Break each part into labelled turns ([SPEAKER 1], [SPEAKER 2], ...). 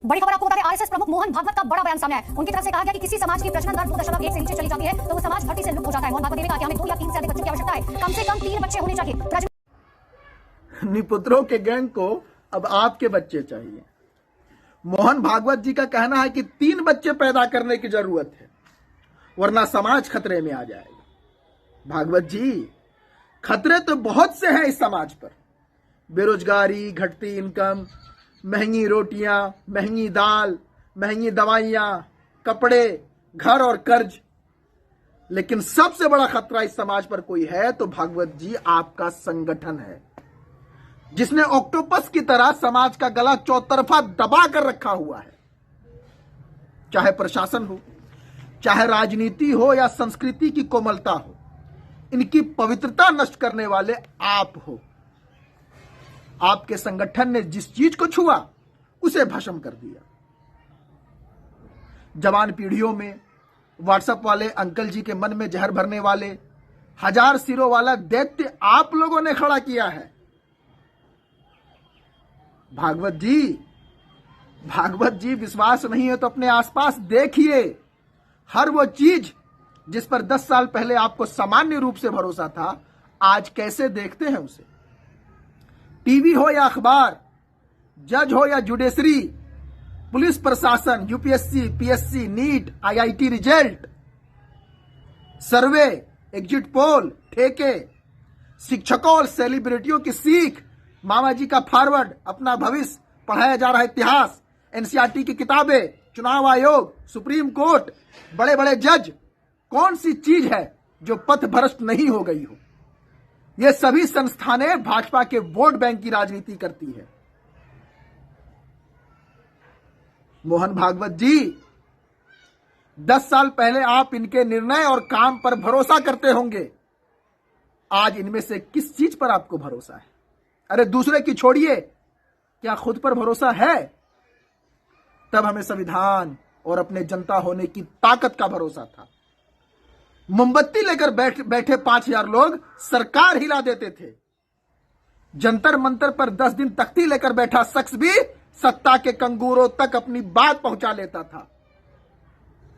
[SPEAKER 1] बड़ी खबर आपको बता दें, आरएसएस प्रमुख मोहन भागवत का बड़ा बयान सामने आया। उनकी तरफ से कहा गया कि किसी समाज की प्रजनन दर 2.1 से नीचे चली जाती है तो वो समाज धरती से लुप्त हो जाता है। मोहन भागवत ने कहा कि हमें 2 या 3 से अधिक बच्चों की आवश्यकता है, कम से कम 3 बच्चे होने चाहिए।
[SPEAKER 2] निपुत्रों के गैंग को अब आपके बच्चे चाहिए। मोहन भागवत जी का कहना है कि 3 बच्चे पैदा करने की जरूरत है, वरना समाज खतरे में आ जाएगा। भागवत जी, खतरे तो बहुत से हैं इस समाज पर। बेरोजगारी, घटती इनकम, महंगी रोटियां, महंगी दाल, महंगी दवाइयां, कपड़े, घर और कर्ज। लेकिन सबसे बड़ा खतरा इस समाज पर कोई है तो भागवत जी आपका संगठन है, जिसने ऑक्टोपस की तरह समाज का गला चौतरफा दबा कर रखा हुआ है। चाहे प्रशासन हो, चाहे राजनीति हो या संस्कृति की कोमलता हो, इनकी पवित्रता नष्ट करने वाले आप हो। आपके संगठन ने जिस चीज को छुआ उसे भस्म कर दिया। जवान पीढ़ियों में व्हाट्सएप वाले अंकल जी के मन में जहर भरने वाले 1000 सिरों वाला दैत्य आप लोगों ने खड़ा किया है। भागवत जी विश्वास नहीं है तो अपने आसपास देखिए। हर वो चीज जिस पर 10 साल पहले आपको सामान्य रूप से भरोसा था, आज कैसे देखते हैं उसे। टीवी हो या अखबार, जज हो या जुडिशरी, पुलिस प्रशासन, UPSC, PSC, NEET, IIT result, survey, exit poll, ठेके, शिक्षकों और सेलिब्रिटियों की सीख, मामा जी का फॉरवर्ड, अपना भविष्य, पढ़ाया जा रहा इतिहास, एनसीईआरटी की किताबें, चुनाव आयोग, सुप्रीम कोर्ट, बड़े बड़े जज, कौन सी चीज है जो पथ भ्रष्ट नहीं हो गई हो। ये सभी संस्थानें भाजपा के वोट बैंक की राजनीति करती है। मोहन भागवत जी, 10 साल पहले आप इनके निर्णय और काम पर भरोसा करते होंगे। आज इनमें से किस चीज पर आपको भरोसा है? अरे दूसरे की छोड़िए, क्या खुद पर भरोसा है? तब हमें संविधान और अपने जनता होने की ताकत का भरोसा था। मोमबत्ती लेकर बैठे 5000 लोग सरकार हिला देते थे। जंतर मंतर पर 10 दिन तख्ती लेकर बैठा शख्स भी सत्ता के कंगूरों तक अपनी बात पहुंचा लेता था।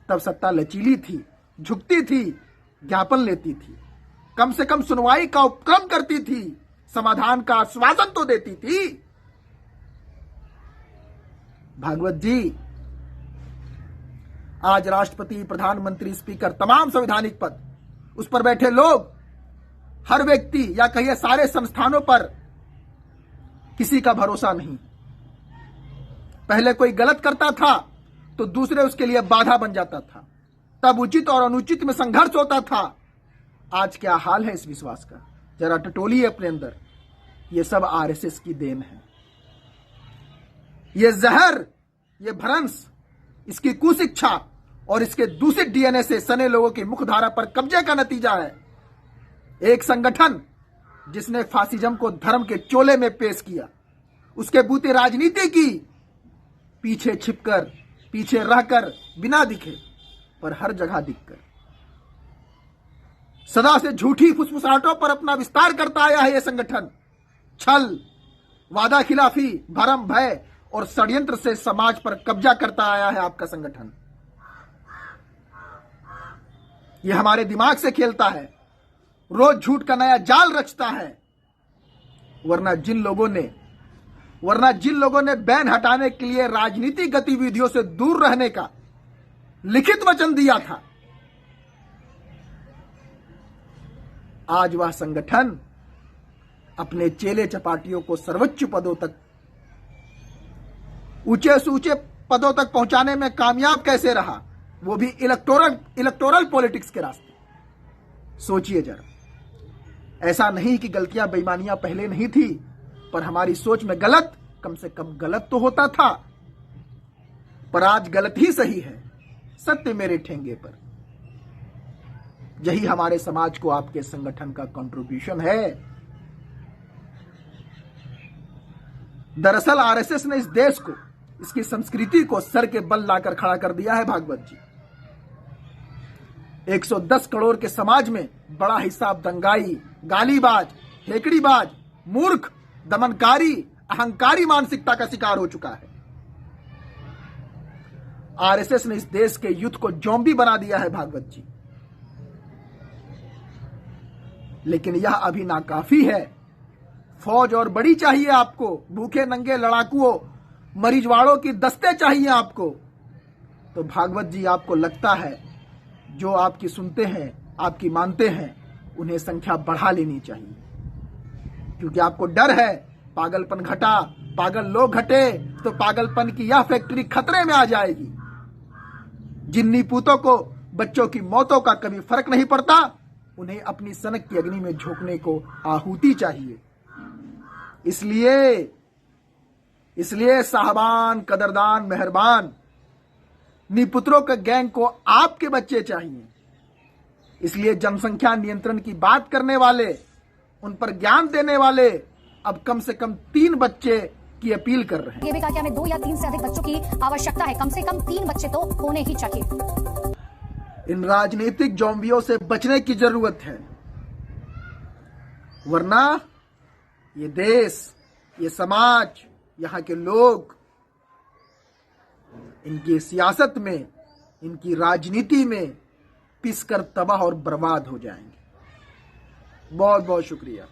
[SPEAKER 2] तब सत्ता लचीली थी, झुकती थी, ज्ञापन लेती थी, कम से कम सुनवाई का उपक्रम करती थी, समाधान का आश्वासन तो देती थी। भागवत जी, आज राष्ट्रपति, प्रधानमंत्री, स्पीकर, तमाम संवैधानिक पद, उस पर बैठे लोग, हर व्यक्ति या कहिए सारे संस्थानों पर किसी का भरोसा नहीं। पहले कोई गलत करता था तो दूसरे उसके लिए बाधा बन जाता था, तब उचित और अनुचित में संघर्ष होता था। आज क्या हाल है इस विश्वास का? जरा टटोलिए अपने अंदर। ये सब आरएसएस की देन है। ये जहर, ये भ्रंश, इसकी कुशिक्षा और इसके दूषित डीएनए से सने लोगों की मुख्यधारा पर कब्जे का नतीजा है। एक संगठन जिसने फासिज्म को धर्म के चोले में पेश किया, उसके बूते राजनीति की, पीछे छिपकर, पीछे रहकर, बिना दिखे पर हर जगह दिखकर, सदा से झूठी फुसफुसाहटों पर अपना विस्तार करता आया है। यह संगठन छल, वादा खिलाफी, भरम, भय और षड्यंत्र से समाज पर कब्जा करता आया है। आपका संगठन यह हमारे दिमाग से खेलता है, रोज झूठ का नया जाल रचता है। वरना जिन लोगों ने बैन हटाने के लिए राजनीतिक गतिविधियों से दूर रहने का लिखित वचन दिया था, आज वह संगठन अपने चेले चपाटियों को सर्वोच्च पदों तक, ऊंचे से ऊंचे पदों तक पहुंचाने में कामयाब कैसे रहा, वो भी इलेक्टोरल पॉलिटिक्स के रास्ते। सोचिए जरा, ऐसा नहीं कि गलतियां, बेईमानियां पहले नहीं थी, पर हमारी सोच में गलत, कम से कम गलत तो होता था। पर आज गलत ही सही है, सत्य मेरे ठेंगे पर। यही हमारे समाज को आपके संगठन का कंट्रीब्यूशन है। दरअसल आरएसएस ने इस देश को, इसकी संस्कृति को सर के बल लाकर खड़ा कर दिया है। भागवत जी, 110 करोड़ के समाज में बड़ा हिस्सा दंगाई, गालीबाज, हेकड़ीबाज, मूर्ख, दमनकारी, अहंकारी मानसिकता का शिकार हो चुका है। आरएसएस ने इस देश के यूथ को ज़ॉम्बी बना दिया है भागवत जी। लेकिन यह अभी नाकाफी है। फौज और बड़ी चाहिए आपको, भूखे नंगे लड़ाकुओं मरीजवाड़ों की दस्ते चाहिए आपको। तो भागवत जी आपको लगता है जो आपकी सुनते हैं, आपकी मानते हैं, उन्हें संख्या बढ़ा लेनी चाहिए, क्योंकि आपको डर है पागलपन घटा, पागल लोग घटे तो पागलपन की यह फैक्ट्री खतरे में आ जाएगी। जिन्नी पूतों को बच्चों की मौतों का कभी फर्क नहीं पड़ता, उन्हें अपनी सनक की अग्नि में झोंकने को आहुति चाहिए। इसलिए साहबान, कदरदान, मेहरबान, निपुत्रों के गैंग को आपके बच्चे चाहिए। इसलिए जनसंख्या नियंत्रण की बात करने वाले, उन पर ज्ञान देने वाले अब कम से कम 3 बच्चे की अपील कर रहे हैं।
[SPEAKER 1] ये भी कहा कि हमें 2 या 3 से अधिक बच्चों की आवश्यकता है, कम से कम 3 बच्चे तो होने ही चाहिए।
[SPEAKER 2] इन राजनीतिक ज़ॉम्बियों से बचने की जरूरत है, वरना ये देश, ये समाज, यहाँ के लोग इनकी सियासत में, इनकी राजनीति में पिसकर तबाह और बर्बाद हो जाएंगे। बहुत बहुत शुक्रिया।